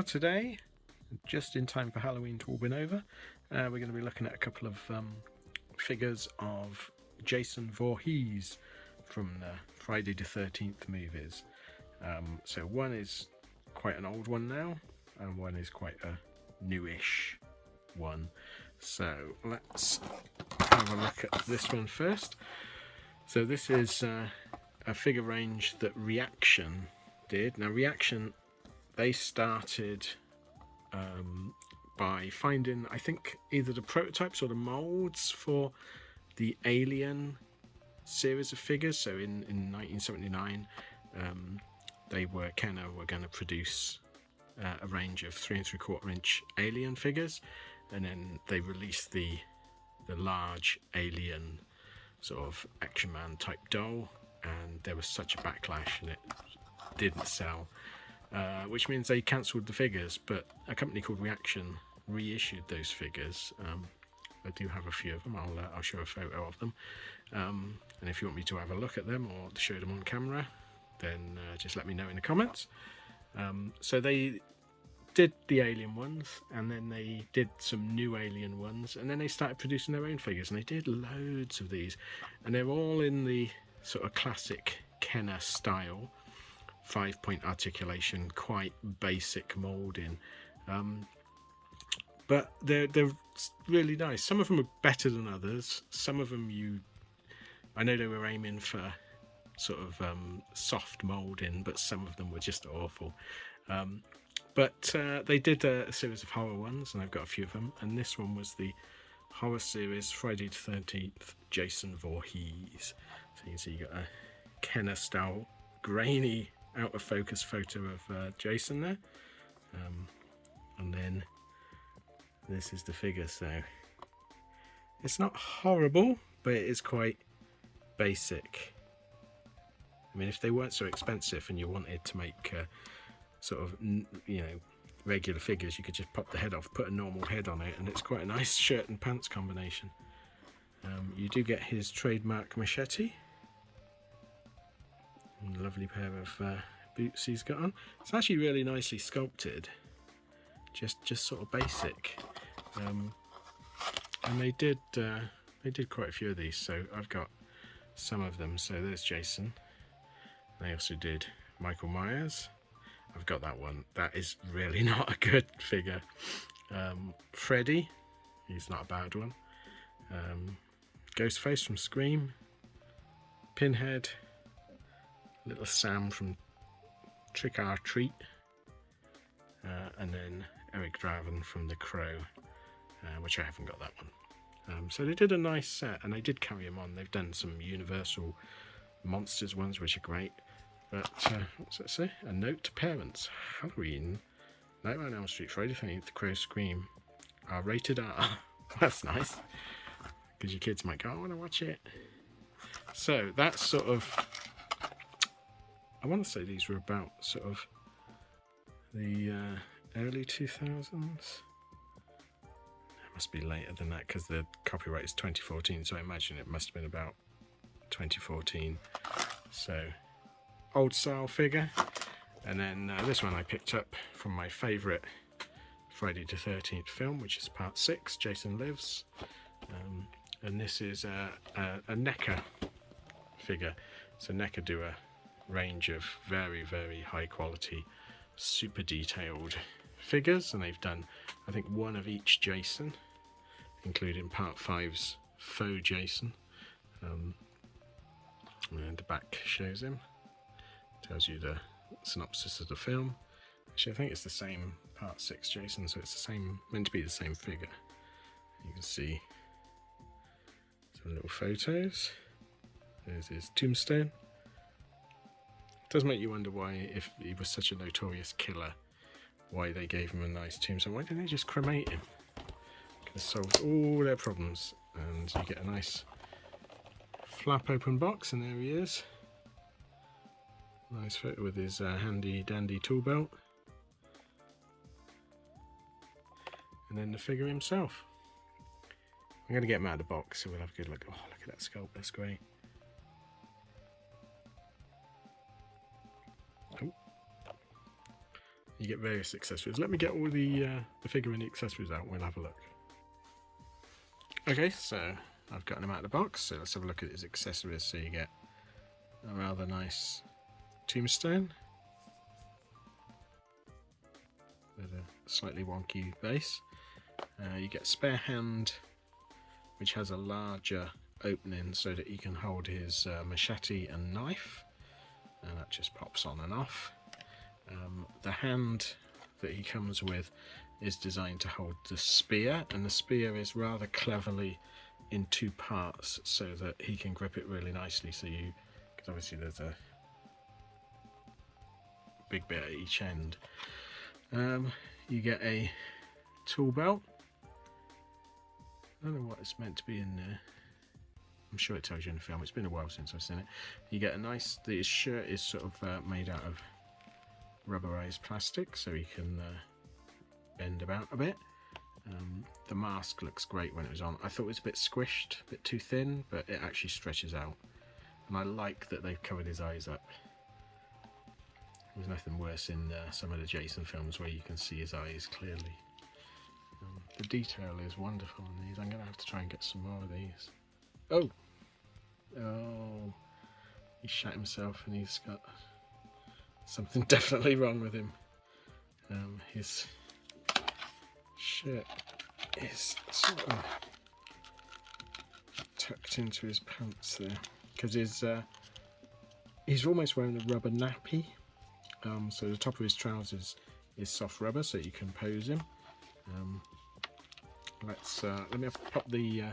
So today, just in time for Halloween to all been over, we're going to be looking at a couple of figures of Jason Vorhees from the Friday the 13th movies. So one is quite an old one now, and one is quite a newish one. So let's have a look at this one first. So this is a figure range that Reaction did. Now Reaction, they started by finding, I think, either the prototypes or the molds for the Alien series of figures. So in 1979, they were going to produce a range of 3 3/4 inch Alien figures, and then they released the large Alien sort of Action Man type doll, and there was such a backlash and it didn't sell, which means they cancelled the figures. But a company called Reaction reissued those figures. I do have a few of them. I'll show a photo of them, and if you want me to have a look at them or to show them on camera, then just let me know in the comments. So they did the Alien ones, and then they did some new Alien ones, and then they started producing their own figures, and they did loads of these, and they're all in the sort of classic Kenner style, 5-point articulation, quite basic moulding, but they're really nice. Some of them are better than others. Some of them I know they were aiming for sort of soft moulding, but some of them were just awful. But they did a series of horror ones, and I've got a few of them, and this one was the horror series Friday the 13th Jason Vorhees. So you can see you got a Kenner style grainy out of focus photo of Jason there, and then this is the figure. So it's not horrible, but it is quite basic. I mean, if they weren't so expensive and you wanted to make sort of, regular figures, you could just pop the head off, put a normal head on it, and it's quite a nice shirt and pants combination. You do get his trademark machete, and a lovely pair of boots he's got on. It's actually really nicely sculpted, just sort of basic. And they did quite a few of these, so I've got some of them. So there's Jason. They also did Michael Myers. I've got that one. That is really not a good figure. Freddy, he's not a bad one. Ghostface from Scream. Pinhead. Little Sam from Trick or Treat. And then Eric Draven from The Crow, which I haven't got that one. So they did a nice set, and they did carry them on. They've done some Universal Monsters ones, which are great. But what's that say? A note to parents: Halloween, Nightmare on Elm Street, Friday the 13th, The Crow, Scream are rated R. That's nice, because your kids might go, I want to watch it. So that's sort of, I want to say these were about sort of the early 2000s. It must be later than that, because the copyright is 2014, so I imagine it must have been about 2014. So old style figure. And then this one I picked up from my favourite Friday the 13th film, which is part 6, Jason Lives. And this is a NECA figure. So NECA do a range of very, very high quality, super detailed figures, and they've done, I think, one of each Jason, including part 5's faux Jason. And the back shows him, tells you the synopsis of the film. Actually, I think it's the same part 6 Jason, so it's the same, meant to be the same figure. You can see some little photos. There's his tombstone. It does make you wonder why, if he was such a notorious killer, why they gave him a nice tombstone. Why didn't they just cremate him? Could have solved all their problems. And you get a nice flap open box, and there he is. Nice photo with his handy dandy tool belt. And then the figure himself. I'm going to get him out of the box so we'll have a good look. Oh, look at that sculpt, that's great. Oh. you get various accessories. Let me get all the figure and the accessories out and we'll have a look. Okay, so I've gotten him out of the box, so let's have a look at his accessories. So you get a rather nice tombstone with a slightly wonky base. You get a spare hand which has a larger opening so that he can hold his machete and knife, and that just pops on and off. The hand that he comes with is designed to hold the spear, and the spear is rather cleverly in two parts so that he can grip it really nicely. So because obviously there's a big bit at each end. You get a tool belt. I don't know what it's meant to be in there. I'm sure it tells you in the film. It's been a while since I've seen it. You get a nice. His shirt is sort of made out of rubberized plastic, so he can bend about a bit. The mask looks great when it was on. I thought it was a bit squished, a bit too thin, but it actually stretches out. And I like that they've covered his eyes up. There's nothing worse in some of the Jason films where you can see his eyes clearly. The detail is wonderful on these. I'm going to have to try and get some more of these. Oh! Oh! He shot himself and he's got something definitely wrong with him. His shirt is sort of tucked into his pants there, because he's almost wearing a rubber nappy. So the top of his trousers is soft rubber, so you can pose him. Let me pop the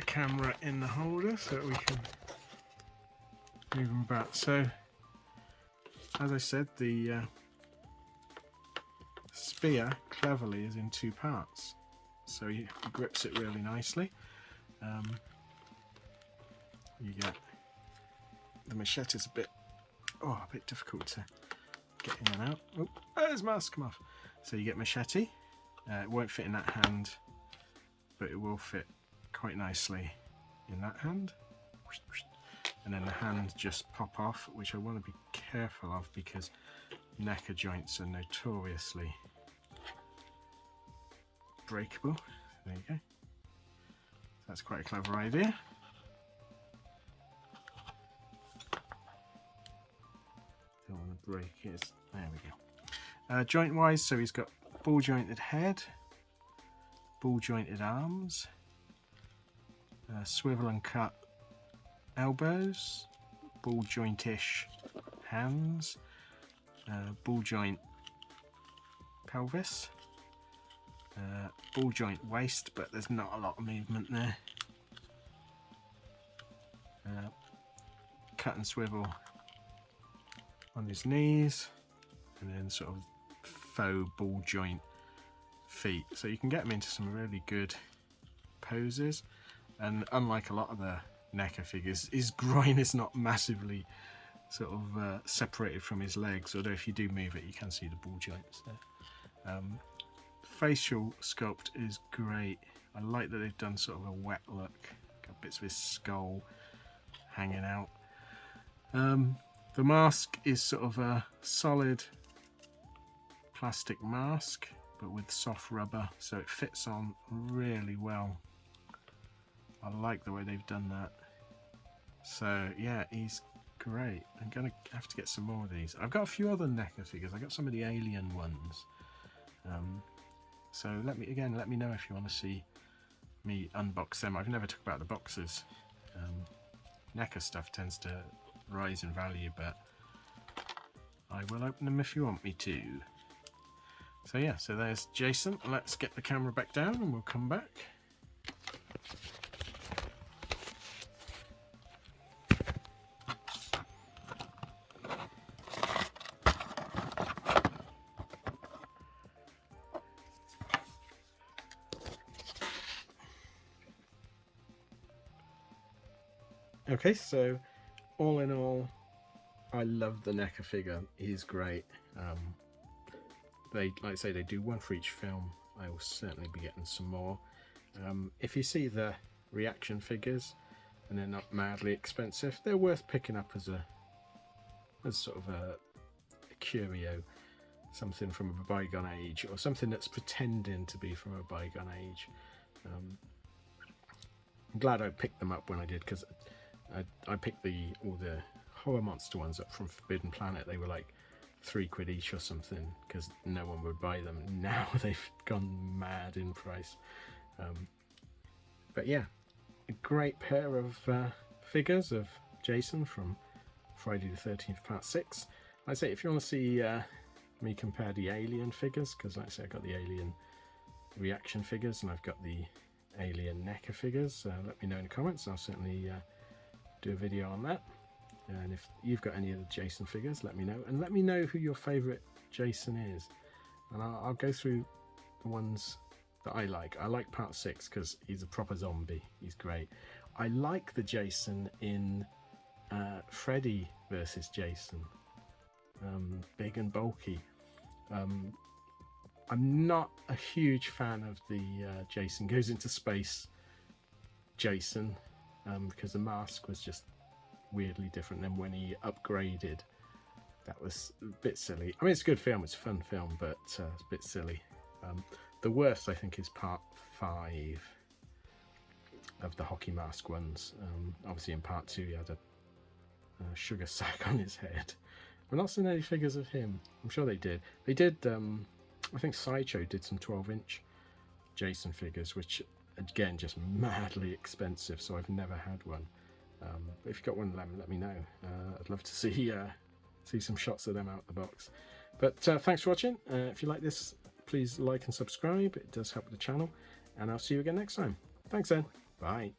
camera in the holder so that we can move him about. So, as I said, the spear cleverly is in two parts, so he grips it really nicely. You get the machete is a bit difficult to get in and out. Oh, his mask come off. So you get machete. It won't fit in that hand, but it will fit quite nicely in that hand. And then the hand just pop off, which I want to be careful of because NECA joints are notoriously breakable. There you go. That's quite a clever idea. Don't want to break it. There we go. Joint wise, so he's got ball jointed head, ball jointed arms, swivel and cut elbows, ball jointish hands, ball joint pelvis, ball joint waist, but there's not a lot of movement there. Cut and swivel on his knees, and then sort of faux ball joint feet. So you can get him into some really good poses, and unlike a lot of the NECA figures, his groin is not massively sort of separated from his legs, although if you do move it you can see the ball joints there. Facial sculpt is great. I like that they've done sort of a wet look, got bits of his skull hanging out. The mask is sort of a solid plastic mask but with soft rubber, so it fits on really well. I like the way they've done that. So yeah, he's great. I'm gonna have to get some more of these. I've got a few other NECA figures. I got some of the Alien ones. So let me know if you want to see me unbox them. I've never talked about the boxes. NECA stuff tends to rise in value, but I will open them if you want me to. So yeah, so there's Jason. Let's get the camera back down and we'll come back. Okay, so all in all, I love the NECA figure. He's great. Like I say, they do one for each film. I will certainly be getting some more. If you see the reaction figures and they're not madly expensive, they're worth picking up as sort of curio, something from a bygone age, or something that's pretending to be from a bygone age. I'm glad I picked them up when I did, because I picked all the horror monster ones up from Forbidden Planet. They were like £3 each or something, because no one would buy them. Now they've gone mad in price. But yeah, a great pair of figures of Jason from Friday the 13th Part 6. Like I say, if you want to see me compare the Alien figures, because like I say, I've got the Alien reaction figures and I've got the Alien NECA figures, let me know in the comments. I'll certainly do a video on that. And if you've got any of the Jason figures, let me know, and let me know who your favourite Jason is, and I'll go through the ones that I like. I like Part 6 because he's a proper zombie. He's great. I like the Jason in Freddy versus Jason, big and bulky. I'm not a huge fan of the Jason Goes Into Space Jason, because the mask was just weirdly different than when he upgraded. That was a bit silly. I mean, it's a good film, it's a fun film, but it's a bit silly. The worst, I think, is Part 5 of the hockey mask ones. Obviously in Part 2 he had a sugar sack on his head. I've not seen any figures of him. I'm sure they did. They did, I think Sideshow did some 12-inch Jason figures, which again, just madly expensive, so I've never had one. But if you've got one, let me know. I'd love to see some shots of them out the box. But thanks for watching. If you like this, please like and subscribe. It does help the channel. And I'll see you again next time. Thanks then. Bye.